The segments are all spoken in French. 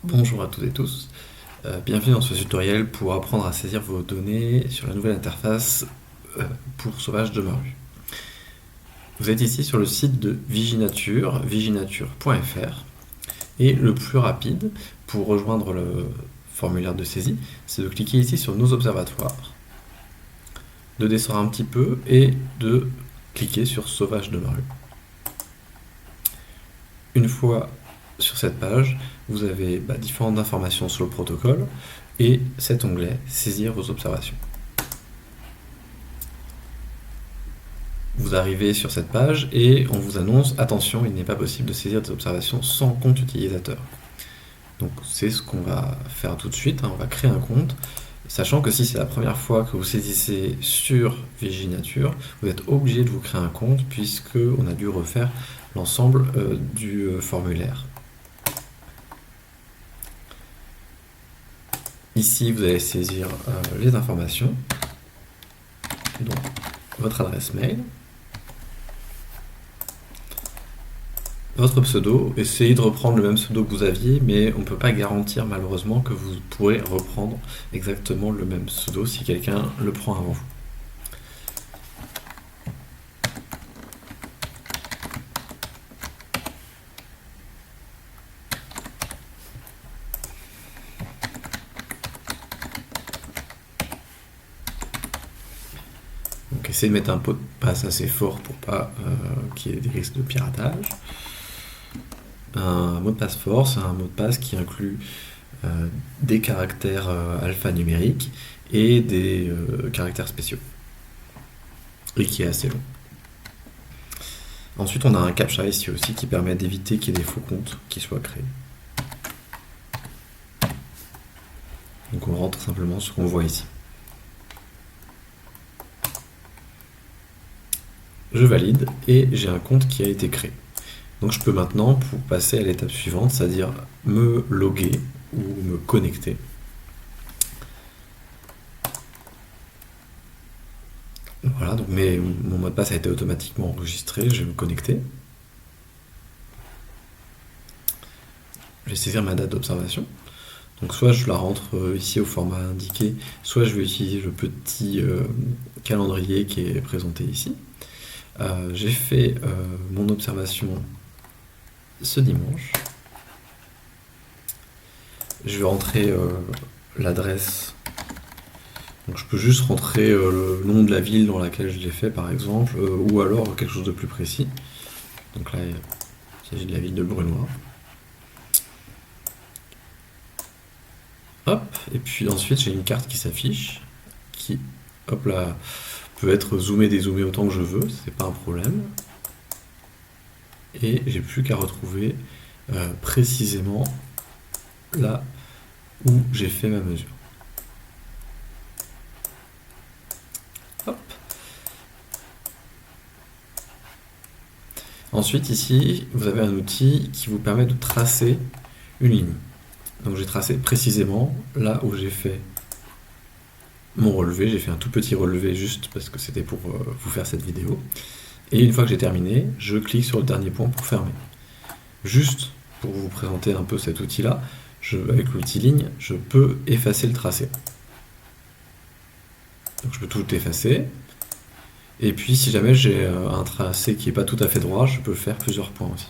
Bonjour à toutes et tous, bienvenue dans ce tutoriel pour apprendre à saisir vos données sur la nouvelle interface pour sauvage de Maru. Vous êtes ici sur le site de Viginature, viginature.fr, et le plus rapide pour rejoindre le formulaire de saisie, c'est de cliquer ici sur Nos observatoires, de descendre un petit peu et de cliquer sur Sauvage de Maru. Une fois sur cette page, vous avez différentes informations sur le protocole et cet onglet « Saisir vos observations ». Vous arrivez sur cette page et on vous annonce « Attention, il n'est pas possible de saisir des observations sans compte utilisateur ». Donc c'est ce qu'on va faire tout de suite, on va créer un compte, sachant que si c'est la première fois que vous saisissez sur Viginature, vous êtes obligé de vous créer un compte puisqu'on a dû refaire l'ensemble du formulaire. Ici, vous allez saisir les informations, donc votre adresse mail, votre pseudo. Essayez de reprendre le même pseudo que vous aviez, mais on ne peut pas garantir malheureusement que vous pourrez reprendre exactement le même pseudo si quelqu'un le prend avant vous. Donc essayez de mettre un mot de passe assez fort pour pas qu'il y ait des risques de piratage. Un mot de passe fort, c'est un mot de passe qui inclut des caractères alphanumériques et des caractères spéciaux, et qui est assez long. Ensuite, on a un CAPTCHA ici aussi qui permet d'éviter qu'il y ait des faux comptes qui soient créés. Donc on rentre simplement ce qu'on voit ici. Je valide et j'ai un compte qui a été créé. Donc je peux maintenant pour passer à l'étape suivante, c'est-à-dire me loguer ou me connecter. Voilà, donc mon mot de passe a été automatiquement enregistré, je vais me connecter. Je vais saisir ma date d'observation. Donc soit je la rentre ici au format indiqué, soit je vais utiliser le petit calendrier qui est présenté ici. J'ai fait mon observation ce dimanche. Je vais rentrer l'adresse. Donc je peux juste rentrer le nom de la ville dans laquelle je l'ai fait par exemple, ou alors quelque chose de plus précis. Donc là, il s'agit de la ville de Brunois. Hop, et puis ensuite j'ai une carte qui s'affiche, qui, hop là, peut être zoomée, dézoomée autant que je veux, c'est pas un problème. Et j'ai plus qu'à retrouver précisément là où j'ai fait ma mesure. Hop. Ensuite ici, vous avez un outil qui vous permet de tracer une ligne. Donc j'ai tracé précisément là où j'ai fait mon relevé, j'ai fait un tout petit relevé juste parce que c'était pour vous faire cette vidéo. Et une fois que j'ai terminé, je clique sur le dernier point pour fermer. Juste pour vous présenter un peu cet outil-là, avec l'outil ligne, je peux effacer le tracé. Donc je peux tout effacer. Et puis si jamais j'ai un tracé qui n'est pas tout à fait droit, je peux faire plusieurs points aussi.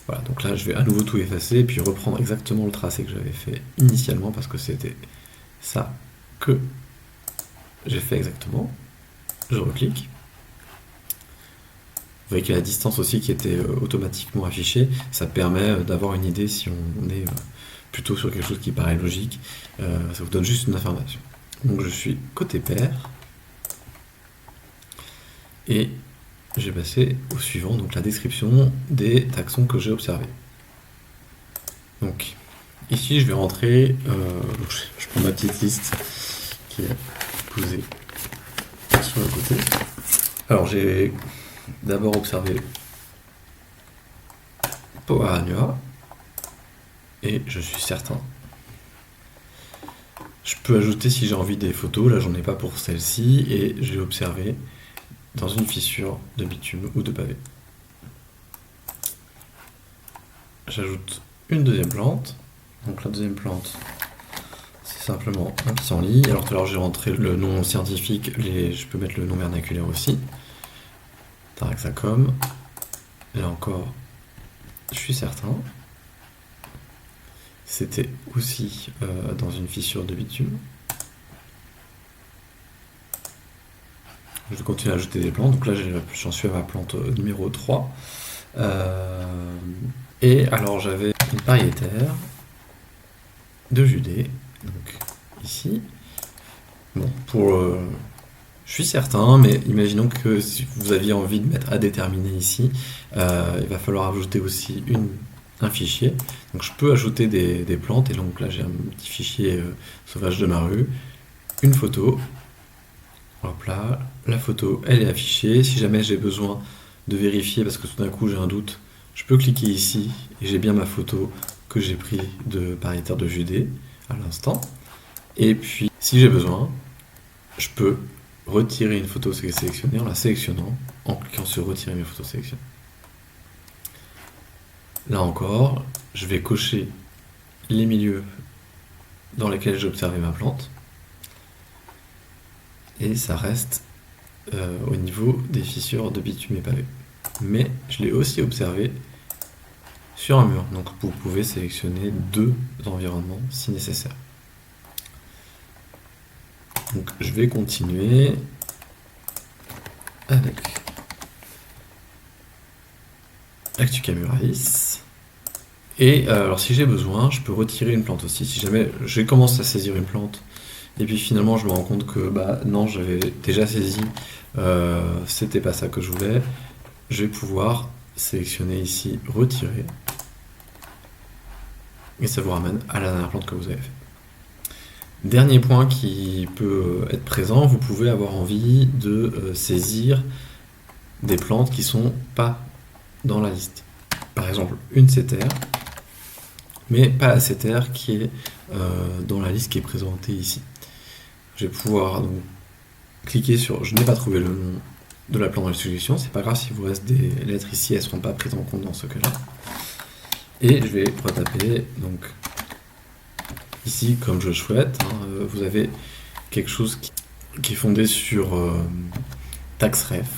Voilà, donc là je vais à nouveau tout effacer et puis reprendre exactement le tracé que j'avais fait initialement parce que c'était ça que j'ai fait exactement. Je reclique. Vous voyez qu'il y a la distance aussi qui était automatiquement affichée. Ça permet d'avoir une idée si on est plutôt sur quelque chose qui paraît logique. Ça vous donne juste une information. Donc je suis côté pair. Et j'ai passé au suivant, donc la description des taxons que j'ai observés. Donc ici je vais rentrer, je prends ma petite liste qui est posée sur le côté. Alors j'ai d'abord observé Power Annua et je suis certain. Je peux ajouter si j'ai envie des photos, là j'en ai pas pour celle-ci, et j'ai observé dans une fissure de bitume ou de pavé. j'ajoute une deuxième plante. Donc la deuxième plante, c'est simplement un pissenlit. Alors tout à l'heure j'ai rentré le nom scientifique, je peux mettre le nom vernaculaire aussi. Taraxacum. Là encore, je suis certain. C'était aussi dans une fissure de bitume. Je vais continuer à ajouter des plantes. Donc là, j'en suis à ma plante numéro 3. Et alors, j'avais une pariétaire de Judée. Donc ici. Bon, je suis certain, mais imaginons que si vous aviez envie de mettre à déterminer ici, il va falloir ajouter aussi un fichier. Donc je peux ajouter des plantes, et donc là j'ai un petit fichier sauvage de ma rue, une photo. Hop là, la photo elle est affichée. Si jamais j'ai besoin de vérifier parce que tout d'un coup j'ai un doute, je peux cliquer ici et j'ai bien ma photo que j'ai pris de pariétaire de Judée à l'instant. Et puis si j'ai besoin, je peux retirer une photo sélectionnée en la sélectionnant en cliquant sur retirer mes photos sélectionnées. Là encore, je vais cocher les milieux dans lesquels j'ai observé ma plante. Et ça reste au niveau des fissures de bitume et pavé. Mais je l'ai aussi observé sur un mur. Donc vous pouvez sélectionner 2 environnements si nécessaire. Donc je vais continuer avec Actuca muralis. Et alors si j'ai besoin, je peux retirer une plante aussi. Si jamais je commence à saisir une plante et puis finalement je me rends compte que non, j'avais déjà saisi, c'était pas ça que je voulais, je vais pouvoir sélectionner ici retirer et ça vous ramène à la dernière plante que vous avez fait. Dernier point qui peut être présent, vous pouvez avoir envie de saisir des plantes qui sont pas dans la liste. Par exemple, une cétère, mais pas la cétère qui est dans la liste qui est présentée ici. Je vais pouvoir donc cliquer sur « Je n'ai pas trouvé le nom de la plante dans les suggestions », c'est pas grave si vous reste des lettres ici, elles ne seront pas prises en compte dans ce cas-là. Et je vais retaper, donc ici, comme je le souhaite, vous avez quelque chose qui est fondé sur TaxRef.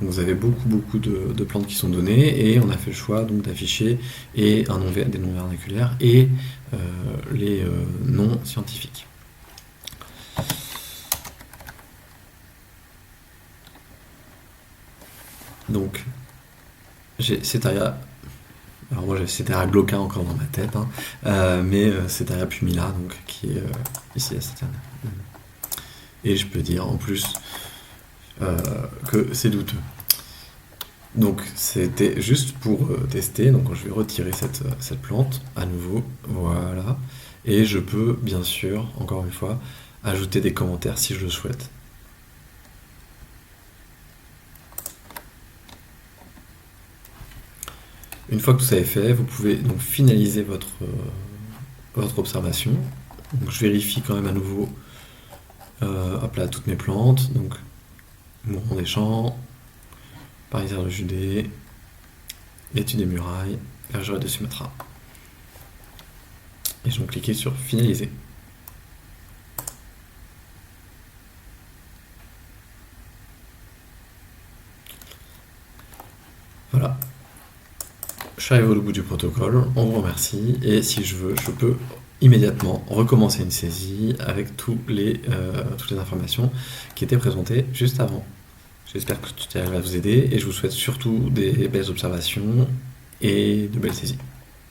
Donc vous avez beaucoup de plantes qui sont données et on a fait le choix donc d'afficher des noms vernaculaires et les noms scientifiques. Donc j'ai Cetaria, alors moi j'ai Cetaria glauca encore dans ma tête, mais Cetaria pumila donc qui est ici à cette année. Et je peux dire en plus que c'est douteux. Donc c'était juste pour tester, donc je vais retirer cette plante à nouveau, voilà. Et je peux bien sûr, encore une fois, ajouter des commentaires si je le souhaite. Une fois que tout ça est fait, vous pouvez donc finaliser votre observation. Donc je vérifie quand même à nouveau hop là, toutes mes plantes, donc Mouron des champs, pariétaire de Judée, l'étude des murailles, bergeraie de Sumatra. Et je vais cliquer sur finaliser. Voilà. Je suis arrivé au bout du protocole, on vous remercie, et si je veux, je peux immédiatement recommencer une saisie avec toutes les informations qui étaient présentées juste avant. J'espère que tout va vous aider, et je vous souhaite surtout des belles observations et de belles saisies.